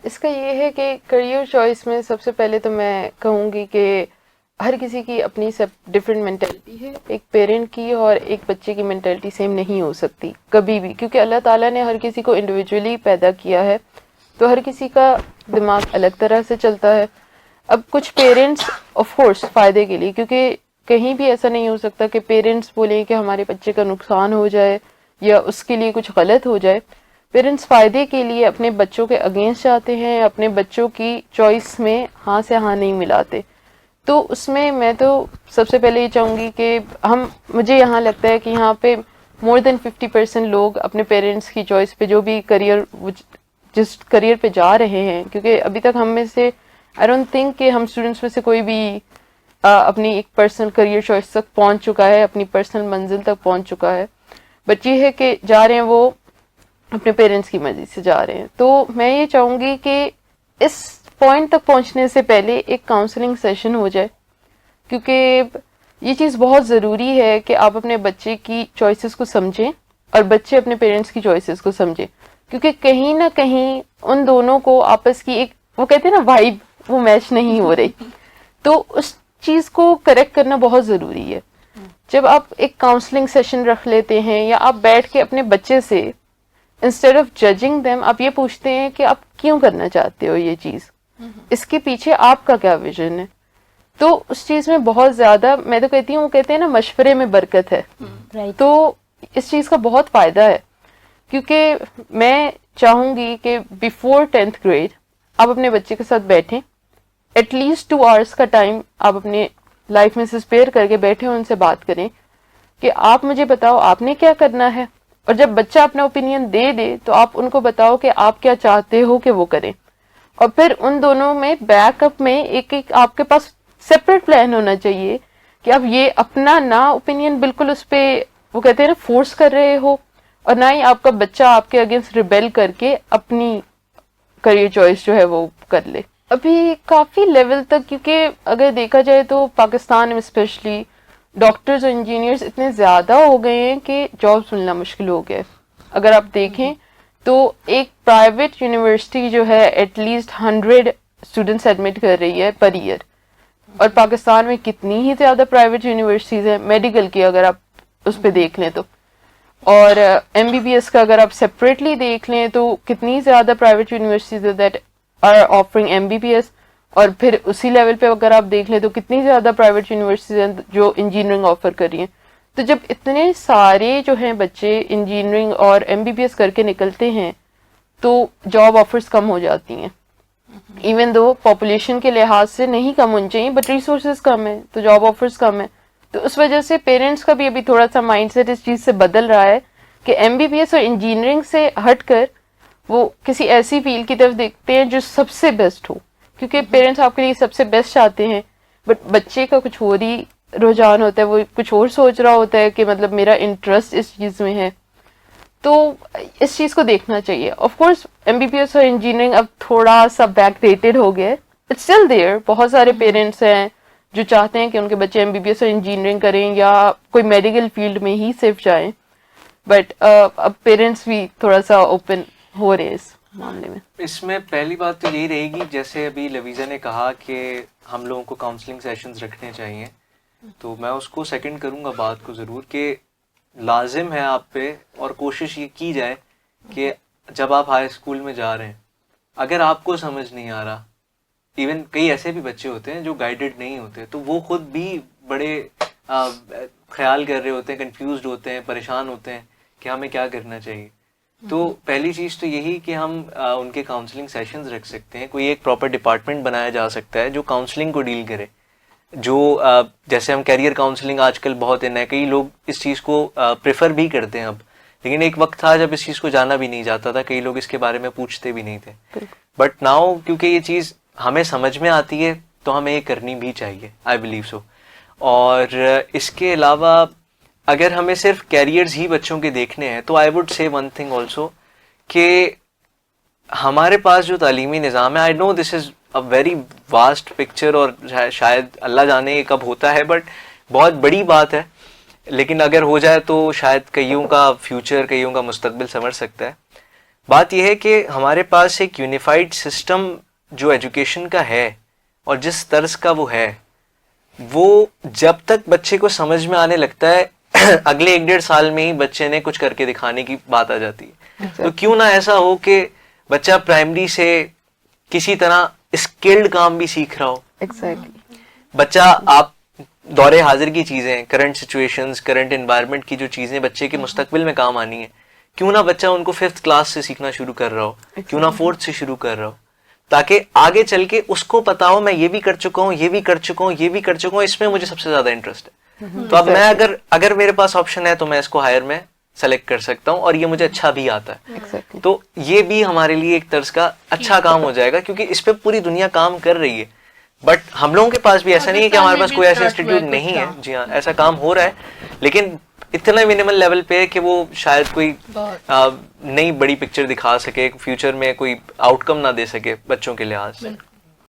اس کا یہ ہے کہ کریئر چوائس میں سب سے پہلے تو میں کہوں گی کہ ہر کسی کی اپنی سب ڈفرینٹ مینٹلٹی ہے. ایک پیرنٹ کی اور ایک بچے کی مینٹلٹی سیم نہیں ہو سکتی کبھی بھی, کیونکہ اللہ تعالیٰ نے ہر کسی کو انڈیویجولی پیدا کیا ہے, تو ہر کسی کا دماغ الگ طرح سے چلتا ہے. اب کچھ پیرنٹس آف کورس فائدے کے لیے, کیونکہ کہیں بھی ایسا نہیں ہو سکتا کہ پیرنٹس بولیں کہ ہمارے بچے کا نقصان ہو جائے یا اس کے لیے کچھ غلط ہو جائے. پیرنٹس فائدے کے لیے اپنے بچوں کے اگینسٹ جاتے ہیں, اپنے بچوں کی چوائس میں ہاں سے ہاں نہیں ملاتے. تو اس میں تو سب سے پہلے یہ چاہوں گی کہ مجھے یہاں لگتا ہے کہ یہاں پہ مور دین 50% لوگ اپنے پیرنٹس کی چوائس پہ جو بھی جس کریئر پہ جا رہے ہیں, کیونکہ ابھی تک ہم میں سے آئی ڈونٹ تھنک کہ ہم اسٹوڈنٹس میں سے کوئی بھی اپنی ایک پرسنل کریئر چوائس تک پہنچ چکا ہے, اپنی پرسنل منزل تک پہنچ چکا ہے. بٹ یہ ہے کہ جا رہے ہیں وہ اپنے پیرنٹس کی مرضی سے جا رہے ہیں. تو میں یہ چاہوں گی کہ اس پوائنٹ تک پہنچنے سے پہلے ایک کاؤنسلنگ سیشن ہو جائے, کیونکہ یہ چیز بہت ضروری ہے کہ آپ اپنے بچے کی چوائسیز کو سمجھیں اور بچے اپنے پیرنٹس کی چوائسیز کو سمجھیں, کیونکہ کہیں نہ کہیں ان دونوں کو آپس کی ایک وہ کہتے ہیں نا وائب, وہ میچ نہیں ہو رہی. تو اس چیز کو کریکٹ کرنا بہت ضروری ہے. جب آپ ایک کاؤنسلنگ سیشن رکھ لیتے ہیں یا آپ بیٹھ کے اپنے بچے سے انسٹیڈ آف ججنگ دیم آپ یہ پوچھتے ہیں کہ آپ کیوں کرنا چاہتے ہو یہ چیز, اس کے پیچھے آپ کا کیا ویژن ہے, تو اس چیز میں بہت زیادہ میں تو کہتی ہوں, وہ کہتے ہیں نا مشورے میں برکت ہے. تو اس چیز کا بہت فائدہ ہے, کیونکہ میں چاہوں گی کہ بیفور 10th گریڈ آپ اپنے بچے کے ساتھ بیٹھیں, ایٹ لیسٹ 2 hours کا ٹائم آپ اپنے لائف میں سے اسپیئر کر کے بیٹھیں, ان سے بات کریں کہ آپ مجھے بتاؤ آپ نے کیا کرنا ہے. اور جب بچہ اپنا اوپینین دے تو آپ ان کو بتاؤ کہ آپ کیا چاہتے ہو کہ وہ کریں, اور پھر ان دونوں میں بیک اپ میں ایک آپ کے پاس سیپریٹ پلان ہونا چاہیے کہ آپ یہ اپنا نہ اوپینین بالکل اس پہ وہ کہتے ہیں نا فورس کر رہے ہو, اور نہ ہی آپ کا بچہ آپ کے اگینسٹ ریبیل کر کے اپنی کریئر چوائس جو ہے وہ کر لے. ابھی کافی لیول تک, کیونکہ اگر دیکھا جائے تو پاکستان میں اسپیشلی ڈاکٹرز اور انجینئرز اتنے زیادہ ہو گئے ہیں کہ جابس ملنا مشکل ہو گیا ہے. اگر آپ دیکھیں تو ایک پرائیویٹ یونیورسٹی جو ہے ایٹ لیسٹ 100 اسٹوڈنٹس ایڈمٹ کر رہی ہے پر ایئر, اور پاکستان میں کتنی ہی زیادہ پرائیویٹ یونیورسٹیز ہیں میڈیکل کی اگر آپ اس پہ دیکھ لیں تو, اور ایم بی بی ایس کا اگر آپ سیپریٹلی دیکھ لیں تو کتنی زیادہ private universities that are offering M B B S, اور پھر اسی لیول پہ اگر آپ دیکھ لیں تو کتنی زیادہ پرائیویٹ یونیورسٹیز ہیں جو انجینئرنگ آفر کر رہی ہیں. تو جب اتنے سارے جو ہیں بچے انجینئرنگ اور ایم بی بی ایس کر کے نکلتے ہیں تو جاب آفرز کم ہو جاتی ہیں, ایون دو پاپولیشن کے لحاظ سے نہیں کم ہونی چاہیے, بٹ ریسورسز کم ہیں تو جاب آفرز کم ہیں. تو اس وجہ سے پیرنٹس کا بھی ابھی تھوڑا سا مائنڈ سیٹ اس چیز سے بدل رہا ہے کہ ایم بی بی ایس اور انجینئرنگ سے ہٹ کر وہ کسی ایسی فیلڈ کی طرف دیکھتے ہیں جو سب سے بیسٹ ہو, کیونکہ پیرنٹس آپ کے لیے سب سے بیسٹ چاہتے ہیں, بٹ بچے کا کچھ اور ہی رجحان ہوتا ہے, وہ کچھ اور سوچ رہا ہوتا ہے کہ مطلب میرا انٹرسٹ اس چیز میں ہے. تو اس چیز کو دیکھنا چاہیے. Of course M B B S اور انجینئرنگ اب تھوڑا سا بیک ڈیٹڈ ہو گیا ہے, اٹس اسٹل دیئر. بہت سارے پیرنٹس ہیں جو چاہتے ہیں کہ ان کے بچے ایم بی بی ایس اور انجینئرنگ کریں یا کوئی میڈیکل فیلڈ میں ہی صرف جائیں, بٹ اب پیرنٹس بھی تھوڑا سا اوپن ہو رہے ہیں اس معاملے میں. اس میں پہلی بات تو یہی رہے گی, جیسے ابھی لویزا نے کہا کہ ہم لوگوں کو کاؤنسلنگ سیشنز رکھنے چاہیے, تو میں اس کو سیکنڈ کروں گا بات کو ضرور, کہ لازم ہے آپ پہ اور کوشش یہ کی جائے کہ جب آپ ہائی اسکول میں جا رہے ہیں اگر آپ کو سمجھ نہیں آ رہا, ایون کئی ایسے بھی بچے ہوتے ہیں جو گائیڈڈ نہیں ہوتے, تو وہ خود بھی بڑے خیال کر رہے ہوتے ہیں, کنفیوزڈ ہوتے ہیں, پریشان ہوتے ہیں کہ ہمیں کیا کرنا چاہیے. تو پہلی چیز تو یہی کہ ہم ان کے کاؤنسلنگ سیشنز رکھ سکتے ہیں. کوئی ایک پراپر ڈپارٹمنٹ بنایا جا سکتا ہے جو کاؤنسلنگ کو ڈیل کرے, جو جیسے ہم کیریئر کاؤنسلنگ آج کل بہت ہے, کئی لوگ اس چیز کو پریفر بھی کرتے ہیں اب, لیکن ایک وقت تھا جب اس چیز کو جانا بھی نہیں جاتا تھا, کئی لوگ اس کے بارے میں پوچھتے بھی نہیں تھے. بٹ ناؤ کیونکہ یہ چیز ہمیں سمجھ میں آتی ہے تو ہمیں یہ کرنی بھی چاہیے, آئی بلیو سو. اور اس کے علاوہ اگر ہمیں صرف کیریئرز ہی بچوں کے دیکھنے ہیں تو I would say one thing also کہ ہمارے پاس جو تعلیمی نظام ہے, آئی نو دس از اے ویری واسٹ پکچر اور شاید اللہ جانے کب ہوتا ہے, بٹ بہت بڑی بات ہے, لیکن اگر ہو جائے تو شاید کئیوں کا فیوچر, کئیوں کا مستقبل سنور سکتا ہے. بات یہ ہے کہ ہمارے پاس ایک یونیفائڈ سسٹم جو ایجوکیشن کا ہے اور جس طرز کا وہ ہے، وہ جب تک بچے کو سمجھ میں آنے لگتا ہے اگلے 1-1.5 سال میں ہی بچے نے کچھ کر کے دکھانے کی بات آ جاتی ہے. تو کیوں نہ ایسا ہو کہ بچہ پرائمری سے کسی طرح اسکلڈ کام بھی سیکھ رہا ہو. ایگزیکٹلی. بچہ آپ دور حاضر کی چیزیں، کرنٹ سچویشنز، کرنٹ انوائرمنٹ کی جو چیزیں بچے کے مستقبل میں کام آنی ہیں، کیوں نہ بچہ ان کو 5th کلاس سے سیکھنا شروع کر رہا ہو، کیوں نہ 4th سے شروع کر رہا ہو، تاکہ آگے چل کے اس کو پتا ہو میں یہ بھی کر چکا ہوں، یہ بھی کر چکا ہوں، یہ بھی کر چکا ہوں، اس میں مجھے سب سے زیادہ انٹرسٹ ہے. تو اب میں اگر میرے پاس آپشن ہے تو میں اس کو ہائر میں سلیکٹ کر سکتا ہوں اور یہ مجھے اچھا بھی آتا ہے. تو یہ بھی ہمارے لیے ایک طرز کا اچھا کام ہو جائے گا، کیونکہ اس پہ پوری دنیا کام کر رہی ہے. بٹ ہم لوگوں کے پاس بھی ایسا نہیں ہے کہ ہمارے پاس کوئی ایسا انسٹیٹیوٹ نہیں ہے. جی ہاں، ایسا کام ہو رہا ہے، لیکن اتنا منیمل لیول پہ ہے کہ وہ شاید کوئی نئی بڑی پکچر دکھا سکے، فیوچر میں کوئی آؤٹ کم نہ دے سکے بچوں کے لحاظ سے.